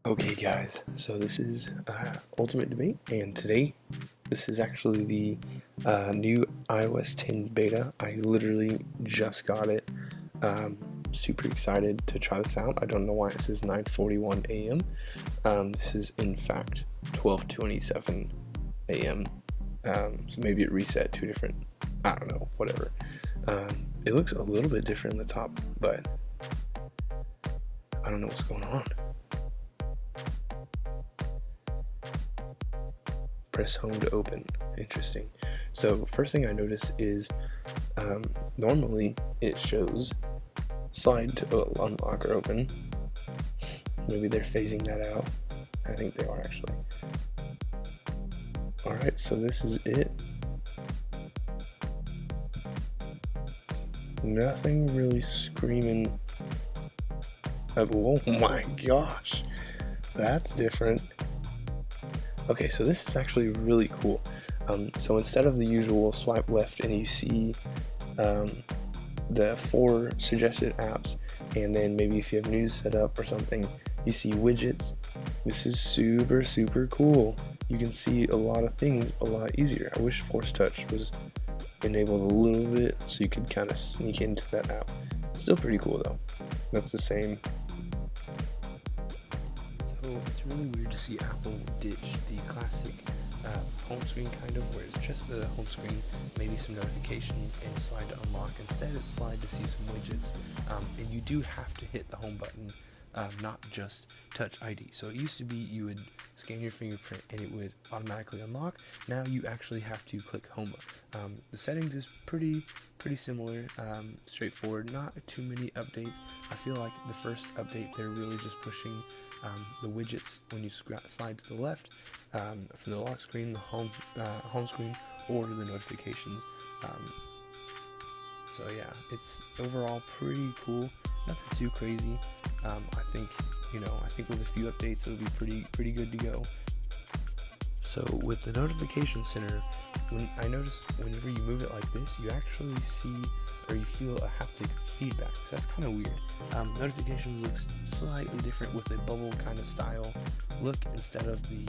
Okay guys, so this is Ultimate Debate, and today this is actually the new iOS 10 beta. I literally just got it. Super excited to try this out. I don't know why it says 9:41 a.m. This is in fact 12:27 a.m. So maybe it reset two different, I don't know, whatever. It looks a little bit different in the top, but I don't know what's going on. Press home to open. Interesting. So first thing I notice is normally it shows slide to unlock or open. Maybe they're phasing that out. I think they are actually. Alright, so this is it. Nothing really screaming of, oh my gosh, that's different. Okay, so this is actually really cool. So instead of the usual swipe left and you see the 4 suggested apps, and then maybe if you have news set up or something, you see widgets. This is super cool. You can see a lot of things a lot easier. I wish Force Touch was enabled a little bit so you could kind of sneak into that app. Still pretty cool though. That's the same. It's really weird to see Apple ditch the classic home screen kind of, where it's just the home screen, maybe some notifications and slide to unlock. Instead it's slide to see some widgets, and you do have to hit the home button, not just touch ID. So it used to be you would scan your fingerprint and it would automatically unlock. Now you actually have to click home. The settings is pretty similar, straightforward, not too many updates. I feel like the first update they're really just pushing the widgets when you slide to the left, from the lock screen, the home screen, or the notifications. So yeah, it's overall pretty cool. Nothing too crazy. I think with a few updates it'll be pretty good to go. So with the notification center, I notice whenever you move it like this, you actually see or you feel a haptic feedback. So that's kind of weird. Notifications looks slightly different with a bubble kind of style look instead of the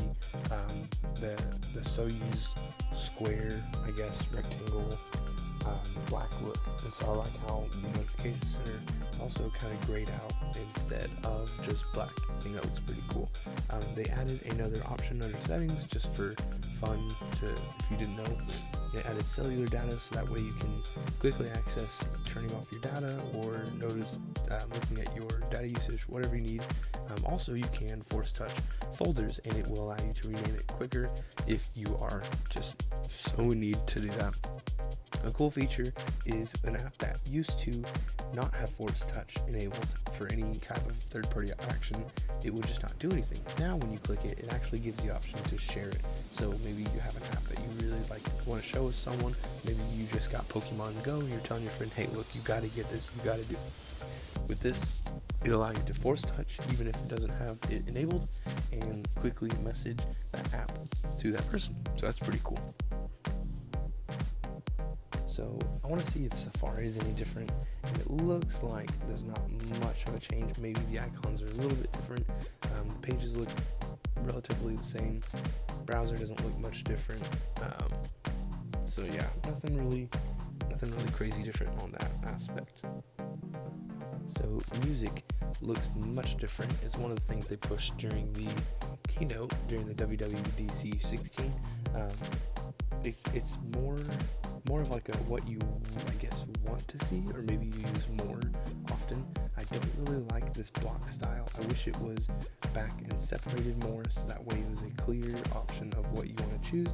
so used square, I guess, rectangle, black look. And so I like how the notification center is also kind of grayed out instead of just black. I think that looks pretty cool. They added another option under settings just for fun, if you didn't know. They added cellular data, so that way you can quickly access turning off your data or notice looking at your data usage, whatever you need. Also, you can force touch folders and it will allow you to rename it quicker if you are just so in need to do that. A cool feature is an app that used to not have force touch enabled for any type of third-party action. It would just not do anything. Now when you click it, it actually gives you the option to share it. So maybe you have an app that you really want to show with someone. Maybe you just got Pokemon Go and you're telling your friend, hey look, you gotta get this, you gotta do it. With this, it'll allow you to force touch even if it doesn't have it enabled, and quickly message that app to that person. So that's pretty cool. So I want to see if Safari is any different, and it looks like there's not much of a change. Maybe the icons are a little bit different. The pages look relatively the same. Browser doesn't look much different. So yeah, nothing really crazy different on that aspect. So music looks much different. It's one of the things they pushed during the keynote during the WWDC 16. It's more of like a what you, I guess, want to see, or maybe you use more often. I don't really like this block style. I wish it was back and separated more, so that way it was a clear option of what you want to choose.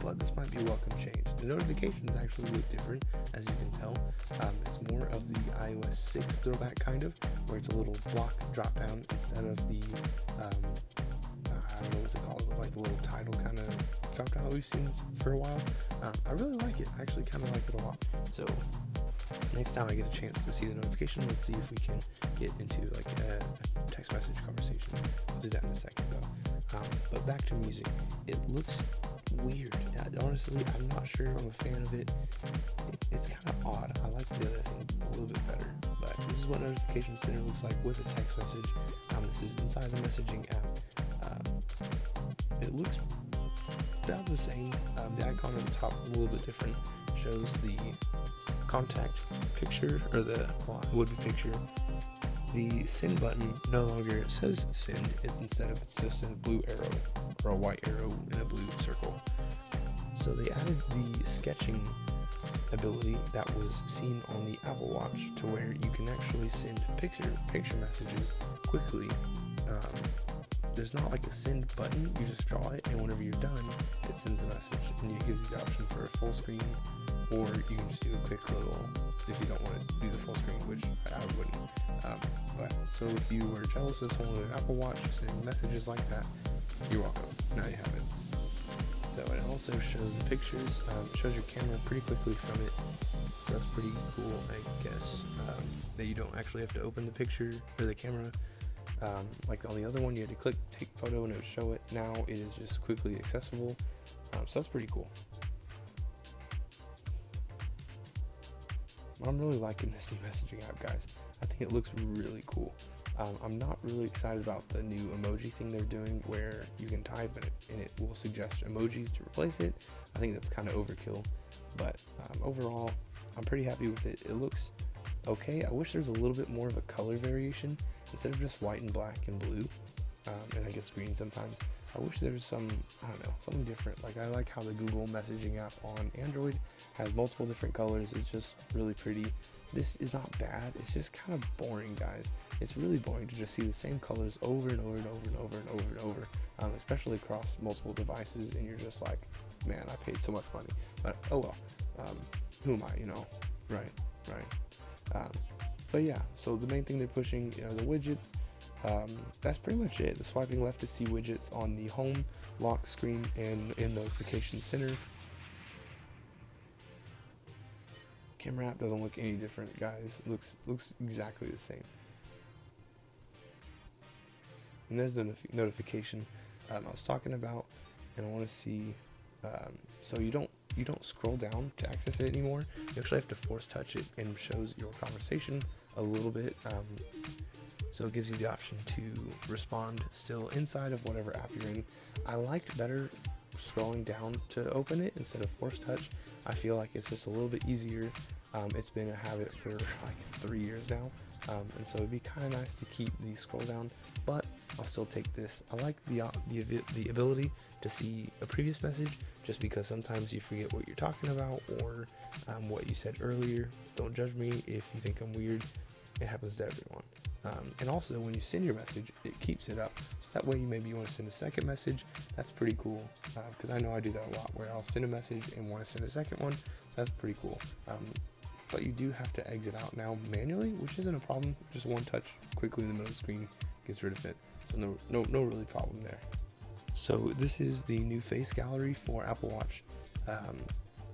But this might be a welcome change. The notifications actually look different, as you can tell. It's more of the iOS 6 throwback kind of, where it's a little block drop down instead of the I don't know what to call it, like the little title kind of drop down we've seen for a while. I really like it. I actually kind of like it a lot. So next time I get a chance to see the notification, let's see if we can get into like a text message conversation. We'll do that in a second though. But back to music. It looks weird. Honestly, I'm not sure I'm a fan of it. It's kind of odd. I like the other thing a little bit better, but this is what Notification Center looks like with a text message. This is inside the messaging app. It looks about the same. The icon at the top a little bit different. Shows the contact picture, or the would-be picture. The send button no longer says send. Instead of, it's just a blue arrow or a white arrow in a blue circle. So they added the sketching ability that was seen on the Apple Watch, to where you can actually send picture messages quickly. There's not like a send button, you just draw it, and whenever you're done, it sends a message, and it gives you the option for a full screen, or you can just do a quick little, if you don't want to do the full screen, which I wouldn't. So if you were jealous of someone with an Apple Watch sending messages like that, you're welcome. Now you have it. So it also shows the pictures, shows your camera pretty quickly from it, so that's pretty cool, I guess, that you don't actually have to open the picture or the camera. Like on the other one, you had to click take photo and it would show it. Now it is just quickly accessible, so that's pretty cool. I'm really liking this new messaging app, guys. I think it looks really cool. I'm not really excited about the new emoji thing they're doing, where you can type and it will suggest emojis to replace it. I think that's kind of overkill, but overall, I'm pretty happy with it. It looks okay. I wish there's a little bit more of a color variation instead of just white and black and blue, and I guess green sometimes. I wish there was some, I don't know, something different. Like, I like how the Google messaging app on Android has multiple different colors. It's just really pretty. This is not bad. It's just kind of boring, guys. It's really boring to just see the same colors over and over and over and over and over and over, especially across multiple devices, and you're just like, man, I paid so much money. But oh well, who am I, you know? Right. But yeah, so the main thing they're pushing are the widgets. That's pretty much it. The swiping left to see widgets on the home, lock screen, and in Notification Center. Camera app doesn't look any different, guys. Looks exactly the same. And there's the notification I was talking about, and I want to see. So you don't scroll down to access it anymore. You actually have to force touch it, and shows your conversation a little bit. So it gives you the option to respond still inside of whatever app you're in. I liked better scrolling down to open it instead of force touch. I feel like it's just a little bit easier. It's been a habit for like 3 years now, and so it'd be kind of nice to keep the scroll down, but I'll still take this. I like the ability to see a previous message, just because sometimes you forget what you're talking about, or what you said earlier. Don't judge me if you think I'm weird. It happens to everyone. And also, when you send your message, it keeps it up. So that way, maybe you want to send a second message. That's pretty cool, because I know I do that a lot, where I'll send a message and want to send a second one. So that's pretty cool. But you do have to exit out now manually, which isn't a problem. Just one touch quickly in the middle of the screen gets rid of it. So no really problem there. So this is the new face gallery for Apple Watch,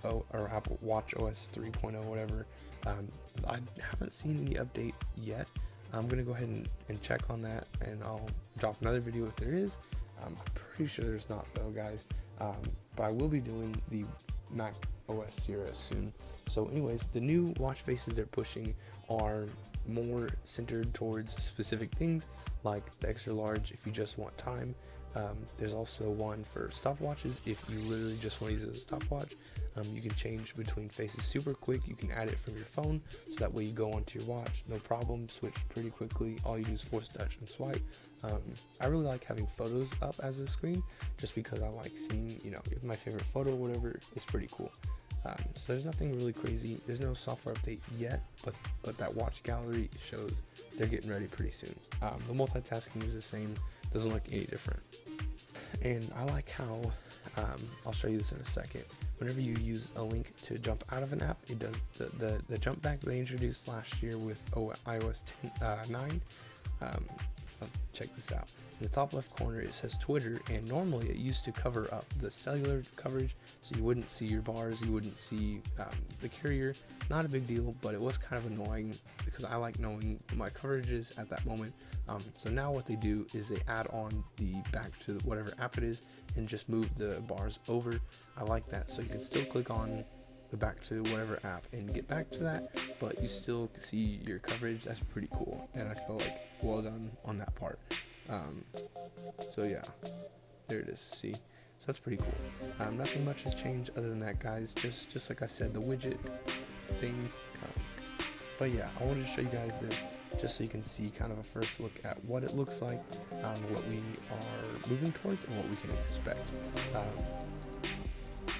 or Apple Watch OS 3.0, whatever. I haven't seen any update yet. I'm gonna go ahead and check on that, and I'll drop another video if there is. I'm pretty sure there's not though, guys. But I will be doing the Mac OS Sierra soon. So anyways, the new watch faces they're pushing are more centered towards specific things, like the extra large if you just want time. There's also one for stopwatches if you literally just want to use it as a stopwatch. You can change between faces super quick. You can add it from your phone, so that way you go onto your watch, no problem, switch pretty quickly. All you do is force touch and swipe. I really like having photos up as a screen, just because I like seeing, if my favorite photo or whatever. It's pretty cool. So there's nothing really crazy. There's no software update yet, but that watch gallery shows they're getting ready pretty soon. The multitasking is the same, doesn't look any different. And I like how, I'll show you this in a second, whenever you use a link to jump out of an app, it does the jump back they introduced last year with iOS 9. Check this out. In the top left corner it says Twitter, and normally it used to cover up the cellular coverage, so you wouldn't see your bars, you wouldn't see the carrier. Not a big deal, but it was kind of annoying because I like knowing my coverage is at that moment. So now what they do is they add on the back to whatever app it is and just move the bars over. I like that, so you can still click on back to whatever app and get back to that, but you still see your coverage. That's pretty cool, and I feel like well done on that part. So yeah, there it is. See, so that's pretty cool. Nothing much has changed other than that, guys. Just like I said, the widget thing. But yeah, I wanted to show you guys this just so you can see kind of a first look at what it looks like, what we are moving towards, and what we can expect.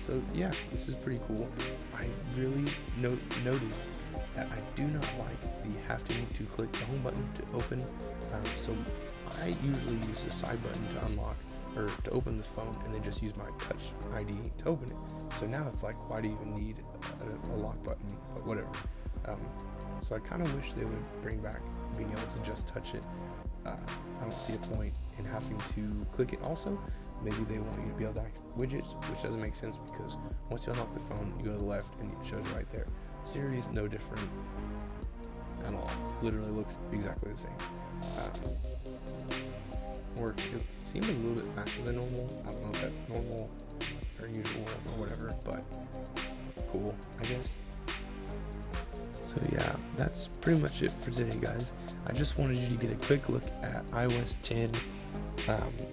So yeah, this is pretty cool. I really noted that I do not like the having to click the home button to open. So I usually use the side button to unlock or to open the phone, and then just use my touch ID to open it. So now it's like, why do you even need a lock button? But whatever. So I kind of wish they would bring back being able to just touch it. I don't see a point in having to click it also. Maybe they want you to be able to access widgets, which doesn't make sense because once you unlock the phone, you go to the left and it shows right there. Siri is no different at all. Literally looks exactly the same. It seemed a little bit faster than normal. I don't know if that's normal or usual or whatever, but cool, I guess. So yeah, that's pretty much it for today, guys. I just wanted you to get a quick look at iOS 10.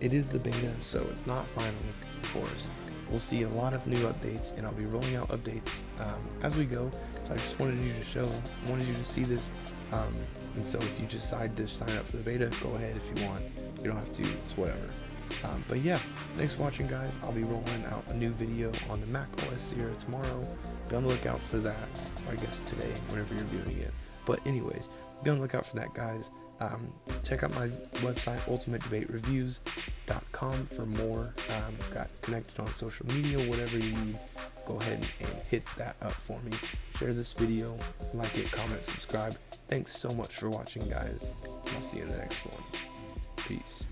It is the beta, so it's not final, of course. We'll see a lot of new updates, and I'll be rolling out updates as we go. So I just wanted you to see this. And so if you decide to sign up for the beta, go ahead if you want. You don't have to, it's whatever. But yeah, thanks for watching, guys. I'll be rolling out a new video on the Mac OS here tomorrow. Be on the lookout for that, or I guess today, whenever you're viewing it. But anyways, be on the lookout for that, guys. Check out my website, ultimatedebatereviews.com, for more. Got connected on social media, whatever you need. Go ahead and hit that up for me. Share this video, like it, comment, subscribe. Thanks so much for watching, guys. I'll see you in the next one. Peace.